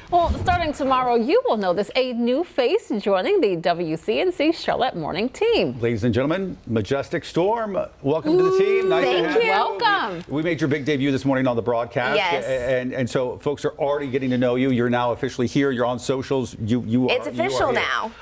Well, starting tomorrow, you will notice a new face joining the WCNC Charlotte morning team. Ladies and gentlemen, Majestic Storm, welcome to the team. Nice to have you. Welcome. We made your big debut this morning on the broadcast. Yes. And so folks are already getting to know you. You're now officially here. You're on socials. It's official now.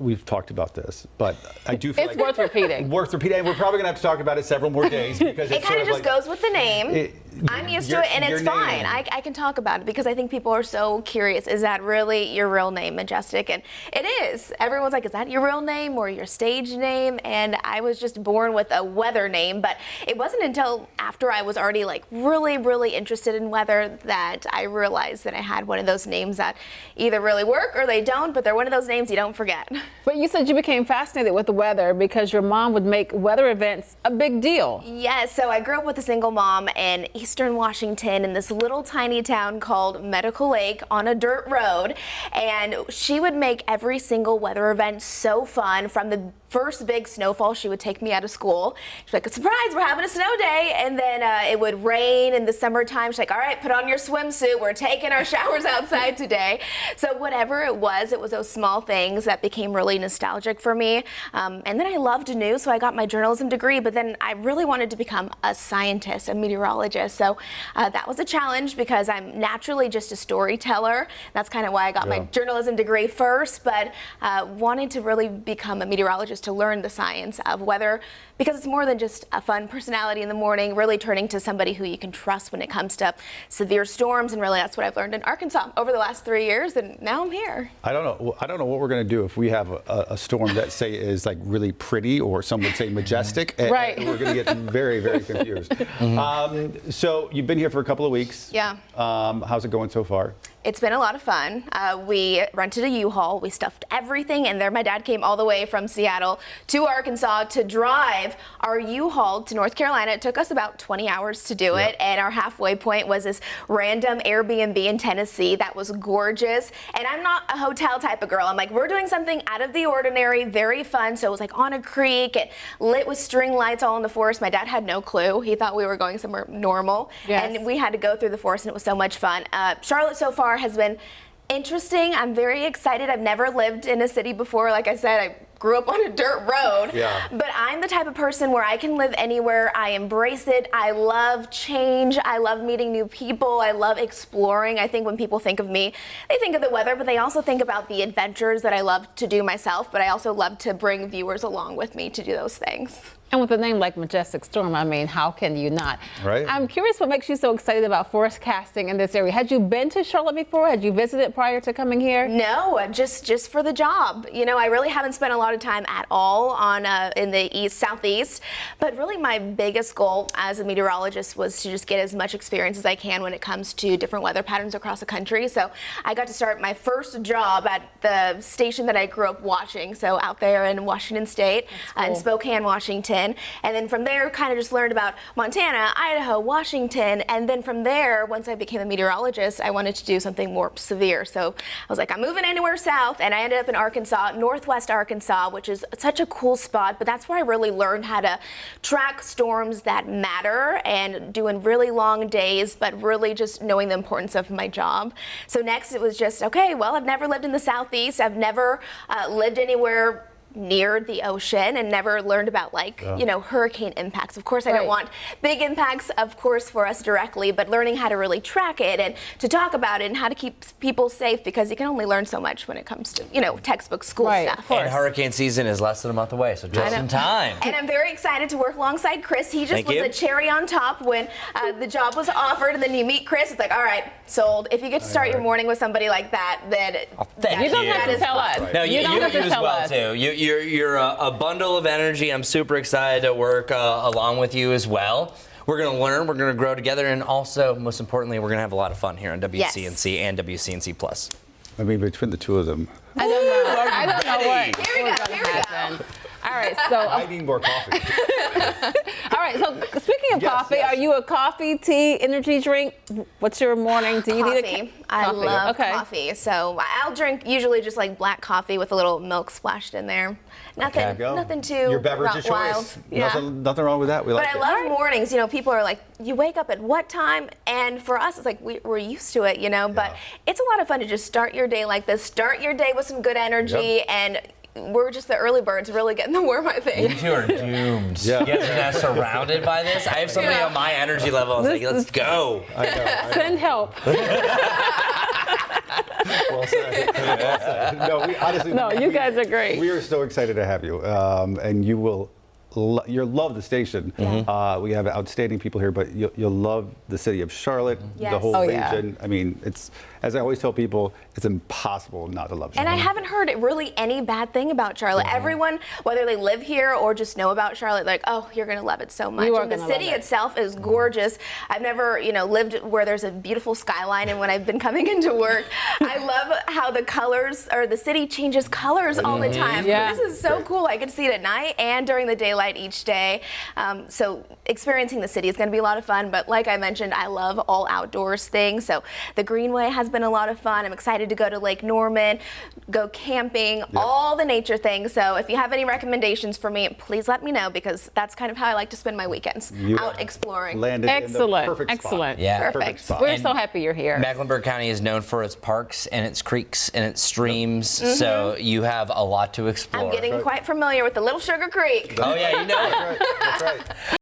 We've talked about this, but I do feel It's worth repeating. Worth repeating. And we're probably going to have to talk about it several more days because It kind of just goes with the name. I'm used to it, and it's fine. I can talk about it because I think people are so curious. Is that really your real name, Majestic? And it is. Everyone's like, is that your real name or your stage name? And I was just born with a weather name, but it wasn't until after I was already like really interested in weather that I realized that I had one of those names that either really work or they don't, but they're one of those names you don't forget. But you said you became fascinated with the weather because your mom would make weather events a big deal. Yes, so I grew up with a single mom in Eastern Washington in this little tiny town called Medical Lake on a dirt road, and she would make every single weather event so fun. From the first big snowfall, she would take me out of school. She's like, surprise, we're having a snow day. And then it would rain in the summertime. She's like, all right, put on your swimsuit. We're taking our showers outside today. So whatever it was those small things that became really nostalgic for me. And then I loved news, so I got my journalism degree, but then I really wanted to become a scientist, a meteorologist. So that was a challenge because I'm naturally just a storyteller. That's kind of why I got my journalism degree first, but wanted to really become a meteorologist to learn the science of weather, because it's more than just a fun personality in the morning, really turning to somebody who you can trust when it comes to severe storms. And really that's what I've learned in Arkansas over the last 3 years, and now I'm here. I don't know what we're going to do if we have a storm that say is like really pretty, or some would say majestic. Right. And we're going to get very confused. So you've been here for a couple of weeks. Yeah. How's it going so far? It's been a lot of fun. We rented a U-Haul. We stuffed everything in there. My dad came all the way from Seattle to Arkansas to drive our U-Haul to North Carolina. It took us about 20 hours to do it, and our halfway point was this random Airbnb in Tennessee that was gorgeous. And I'm not a hotel type of girl. I'm like, we're doing something out of the ordinary, very fun. So it was like on a creek, it lit with string lights all in the forest. My dad had no clue. He thought we were going somewhere normal. Yes. And we had to go through the forest, and it was so much fun. Charlotte so far has been interesting. I'm very excited. I've never lived in a city before. Like I said, I grew up on a dirt road. Yeah. But I'm the type of person where I can live anywhere. I embrace it. I love change. I love meeting new people. I love exploring. I think when people think of me, they think of the weather, but they also think about the adventures that I love to do myself. But I also love to bring viewers along with me to do those things. And with a name like Majestic Storm, I mean, how can you not? Right. I'm curious what makes you so excited about forecasting in this area. Had you been to Charlotte before? Had you visited prior to coming here? No, just for the job. You know, I really haven't spent a lot of time at all on in the southeast. But really, my biggest goal as a meteorologist was to just get as much experience as I can when it comes to different weather patterns across the country. So I got to start my first job at the station that I grew up watching. So out there in Washington State, in Spokane, Washington. And then from there, kind of just learned about Montana, Idaho, Washington. And then from there, once I became a meteorologist, I wanted to do something more severe. So I was like, I'm moving anywhere south. And I ended up in Arkansas, northwest Arkansas, which is such a cool spot. But that's where I really learned how to track storms that matter and doing really long days, but really just knowing the importance of my job. So next it was just, okay, well, I've never lived in the southeast. I've never lived anywhere near the ocean and never learned about you know, hurricane impacts. Of course, I don't want big impacts, of course, for us directly, but learning how to really track it and to talk about it and how to keep people safe, because you can only learn so much when it comes to, you know, textbook school stuff. And hurricane season is less than a month away, so just in time. And I'm very excited to work alongside Chris. He just was a cherry on top when the job was offered, and then you meet Chris, it's like, all right, sold. If you get to start your morning with somebody like that, then you don't have to tell us. No, you don't have to tell us. Too. You're a bundle of energy. I'm super excited to work along with you as well. We're going to learn, we're going to grow together, and also, most importantly, we're going to have a lot of fun here on WCNC and WCNC Plus. I mean, between the two of them. I don't know. I don't know what. Here we go. All right, so I need more coffee. all right. So speaking of Yes, coffee, yes. are you a coffee, tea, energy drink? What's your morning? Do you need a Coffee. I coffee? love Okay. coffee. So I'll drink usually just like black coffee with a little milk splashed in there. Nothing, Go. nothing too Your beverage of wild. choice. Yeah. Nothing wrong with that. We But like I it. love mornings. You know, people are like, you wake up at what time? And for us, it's like we're used to it, you know. But Yeah. it's a lot of fun to just start your day like this. Start your day with some good energy, Yep. and we're just the early birds really getting the worm, I think. You two are doomed. Yeah. You guys are now surrounded by this. I have somebody Yeah. on my energy level. I was like, This let's is- go. I know. Send help. Well said. Well said. No, we honestly. No, you guys are great. We are so excited to have you, and you will. You'll love the station. We have outstanding people here, but you'll love the city of Charlotte, the Yes. whole Oh, yeah. region. I mean, it's, as I always tell people, it's impossible not to love And Charlotte. I haven't heard really any bad thing about Charlotte. Everyone, whether they live here or just know about Charlotte, like, oh, you're gonna love it so much. You are And the gonna love city it. itself is gorgeous. I've never, lived where there's a beautiful skyline, and when I've been coming into work, I love how the colors or the city changes colors all the time. Yeah. This is so cool. I can see it at night and during the daylight each day. So experiencing the city is going to be a lot of fun. But like I mentioned, I love all outdoors things. So the Greenway has been a lot of fun. I'm excited to go to Lake Norman, go camping, all the nature things. So if you have any recommendations for me, please let me know, because that's kind of how I like to spend my weekends, You out exploring. Landed in the Excellent. perfect spot. Excellent. Yeah. Perfect Perfect. spot. We're And- so happy you're here. Mecklenburg County is known for its parks and its creeks and its streams, so you have a lot to explore. I'm getting quite familiar with the Little Sugar Creek. Oh yeah, you know it. That's right. That's right.